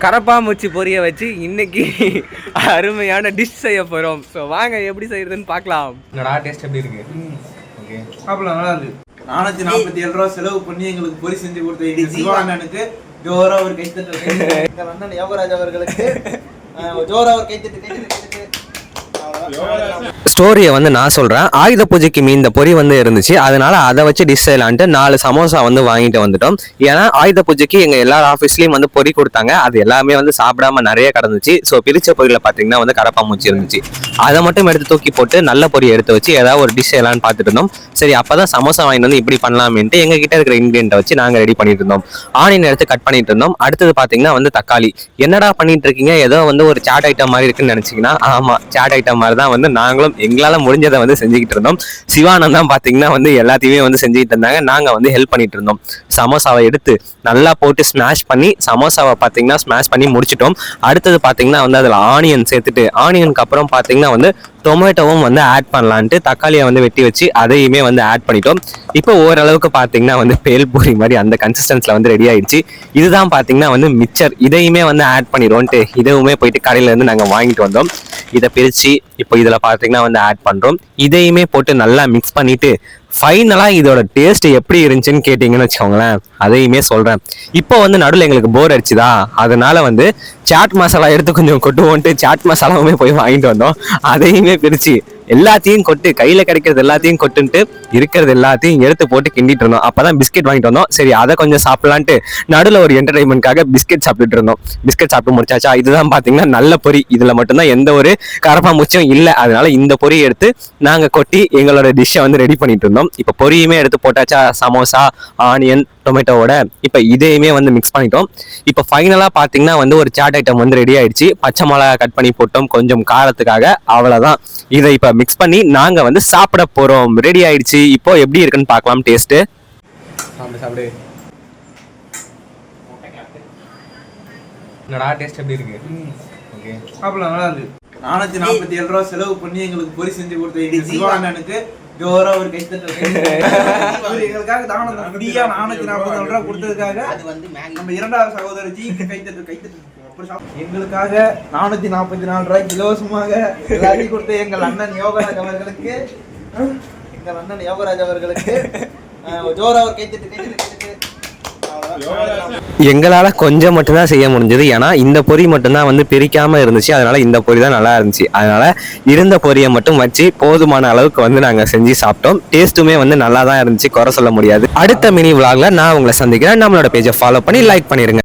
கரப்பாம்பூச்சி பொரிய வச்சு இன்னைக்கு அருமையான டிஷ் செய்ய போகிறோம். ஸோ வாங்க எப்படி செய்யறதுன்னு பார்க்கலாம். என்னடா டேஸ்ட் எப்படி இருக்கு? ஓகே சாப்பிடலாம், நல்லா இருக்கு. 447 ரூபா செலவு பண்ணி எங்களுக்கு பொரி செஞ்சு கொடுத்த சிவானனுக்கு ஜோரா ஒரு கைத்தட்டு. எங்கள் அண்ணன் யோகராஜ் அவர்களுக்கு ஜோரா ஒரு கைத்தட்டு. ஸ்டோரியை வந்து நான் சொல்கிறேன். ஆயுத பூஜைக்கு இந்த பொரி வந்து இருந்துச்சு, அதனால அதை வச்சு டிஷ் செய்யலான்ட்டு 4 சமோசா வந்து வாங்கிட்டு வந்துட்டோம். ஏன்னா ஆயுத பூஜைக்கு எங்கள் எல்லா ஆஃபீஸ்லேயும் வந்து பொரி கொடுத்தாங்க. அது எல்லாமே வந்து சாப்பிடாம நிறைய கிடந்துச்சு. ஸோ பிரிச்ச பொரியில் பார்த்தீங்கன்னா வந்து கரப்பாம்பூச்சி இருந்துச்சு. அதை மட்டும் எடுத்து தூக்கி போட்டு நல்ல பொரி எடுத்து வச்சு ஏதாவது ஒரு டிஷ் செய்யலான்னு பார்த்துட்டு இருந்தோம். சரி அப்போ தான் சமோசா வாங்கிட்டு வந்து இப்படி பண்ணலாமேன்ட்டு எங்கள் கிட்ட இருக்கிற இன்க்ரீடியன்ட்டை வச்சு நாங்கள் ரெடி பண்ணிட்டு இருந்தோம். ஆனியன் எடுத்து கட் பண்ணிட்டு இருந்தோம். அடுத்தது பார்த்தீங்கன்னா வந்து தக்காளி. என்னடா பண்ணிட்டு இருக்கீங்க, ஏதோ வந்து ஒரு சாட் ஐட்டம் மாதிரி இருக்குன்னு நினச்சிங்கன்னா, ஆமாம் சாட் ஐட்டம் மாதிரி தான் வந்து நாங்களும் எங்களால் முடிஞ்சதை வந்து செஞ்சுக்கிட்டு இருந்தோம். சிவானந்த் தான் பார்த்தீங்கன்னா வந்து எல்லாத்தையுமே வந்து செஞ்சுக்கிட்டு இருந்தாங்க. நாங்கள் வந்து ஹெல்ப் பண்ணிட்டு இருந்தோம். சமோசாவை எடுத்து நல்லா போட்டு ஸ்மாஷ் பண்ணி சமோசாவை பார்த்தீங்கன்னா ஸ்மாஷ் பண்ணி முடிச்சிட்டோம். அடுத்தது பார்த்தீங்கன்னா வந்து அதில் ஆனியன் சேர்த்துட்டு, ஆனியனுக்கு அப்புறம் பார்த்தீங்கன்னா வந்து டொமேட்டோவும் வந்து ஆட் பண்ணலான்ட்டு தக்காளியை வந்து வெட்டி வச்சு அதையுமே வந்து ஆட் பண்ணிட்டோம். இப்போ ஓரளவுக்கு பார்த்தீங்கன்னா வந்து பேல்பூரி மாதிரி அந்த கன்சிஸ்டன்ஸில் வந்து ரெடி ஆயிடுச்சு. இதுதான் பார்த்தீங்கன்னா வந்து மிக்சர். இதையுமே வந்து ஆட் பண்ணிடுவோன்ட்டு இதுவுமே போயிட்டு கடையிலேருந்து நாங்கள் வாங்கிட்டு வந்தோம். இதை பிரித்து இப்போ இதில் பார்த்தீங்கன்னா வந்து ஆட் பண்ணுறோம். இதையுமே போட்டு நல்லா மிக்ஸ் பண்ணிவிட்டு ஃபைனலாக இதோட டேஸ்ட் எப்படி இருந்துச்சுன்னு கேட்டிங்கன்னு வச்சுக்கோங்களேன், அதையுமே சொல்கிறேன். இப்போ வந்து நடுவில் எங்களுக்கு போர் அடிச்சுதா, அதனால வந்து சாட் மசாலா எடுத்து கொஞ்சம் கொட்டுவோன்ட்டு சாட் மசாலாவுமே போய் வாங்கிட்டு வந்தோம். அதையுமே பிரித்து எல்லாத்தையும் கொட்டு, கையில் கிடைக்கிறது எல்லாத்தையும் கொட்டுன்ட்டு இருக்கிறது எல்லாத்தையும் எடுத்து போட்டு கிண்டிட்டு இருந்தோம். அப்போ தான் பிஸ்கெட் வாங்கிட்டு வந்தோம். சரி அதை கொஞ்சம் சாப்பிட்லான்ட்டு நடுவில் ஒரு என்டர்டைன்மெண்ட்காக பிஸ்கெட் சாப்பிட்டுட்டு இருந்தோம். பிஸ்கெட் சாப்பிட்டு முடிச்சாச்சா. இதுதான் பார்த்தீங்கன்னா நல்ல பொரி. இதில் மட்டும்தான் எந்த ஒரு கரப்பாம்பூச்சியும் இல்லை. அதனால இந்த பொரியை எடுத்து நாங்கள் கொட்டி எங்களோட டிஷ்ஷை வந்து ரெடி பண்ணிட்டு இருந்தோம். இப்போ பொரியுமே எடுத்து போட்டாச்சா, சமோசா ஆனியன் டொமேட்டோவோட. இப்போ இதையுமே வந்து மிக்ஸ் பண்ணிட்டோம். இப்போ ஃபைனலாக பார்த்தீங்கன்னா வந்து ஒரு சாட் ஐட்டம் வந்து ரெடி ஆயிடுச்சு. பச்சை மிளகா கட் பண்ணி போட்டோம் கொஞ்சம் காரத்துக்காக, அவ்வளோதான். இதை இப்போ மிக்ஸ் பண்ணி நாங்கள் வந்து சாப்பிட போகிறோம். ரெடி ஆயிடுச்சு. இப்போ எப்படி இருக்குன்னு பார்க்கலாம் டேஸ்ட்டு. சாப்பிடு. என்னடா டேஸ்ட் எப்படி இருக்கு? ஓகே சாப்பிடலாம், நல்லா இருக்கு. 447 ரூபா செலவு பண்ணி எங்களுக்கு பொரி செஞ்சு கொடுத்த சிவானனுக்கு ஜோரா ஒரு கைத்தட்டு. எங்களுக்காக தானம் ஃப்ரீயா 447 ரூபா கொடுத்ததுக்காக நம்ம இரண்டாவது சகோதரர் ஜிக்கு கைத்தட்டு. எங்களுக்காக 444 ரூபாய்க்கு இலவசமாக எல்லாத்தையும் கொடுத்த எங்கள் அண்ணன் யோகராஜ் அவர்களுக்கு ஜோரா ஒரு கைத்தட்டு. எங்களால் கொஞ்சம் மட்டும்தான் செய்ய முடிஞ்சது. ஏன்னா இந்த பொரி மட்டும்தான் வந்து பிரிக்காமல் இருந்துச்சு. அதனால இந்த பொரி தான் நல்லா இருந்துச்சு. அதனால இருந்த பொரியை மட்டும் வச்சு போதுமான அளவுக்கு வந்து நாங்கள் செஞ்சு சாப்பிட்டோம். டேஸ்ட்டுமே வந்து நல்லா தான் இருந்துச்சு, குறை சொல்ல முடியாது. அடுத்த மினி விளாக்ல நான் உங்களை சந்திக்கிறேன். நம்மளோட பேஜை ஃபாலோ பண்ணி லைக் பண்ணிருங்க.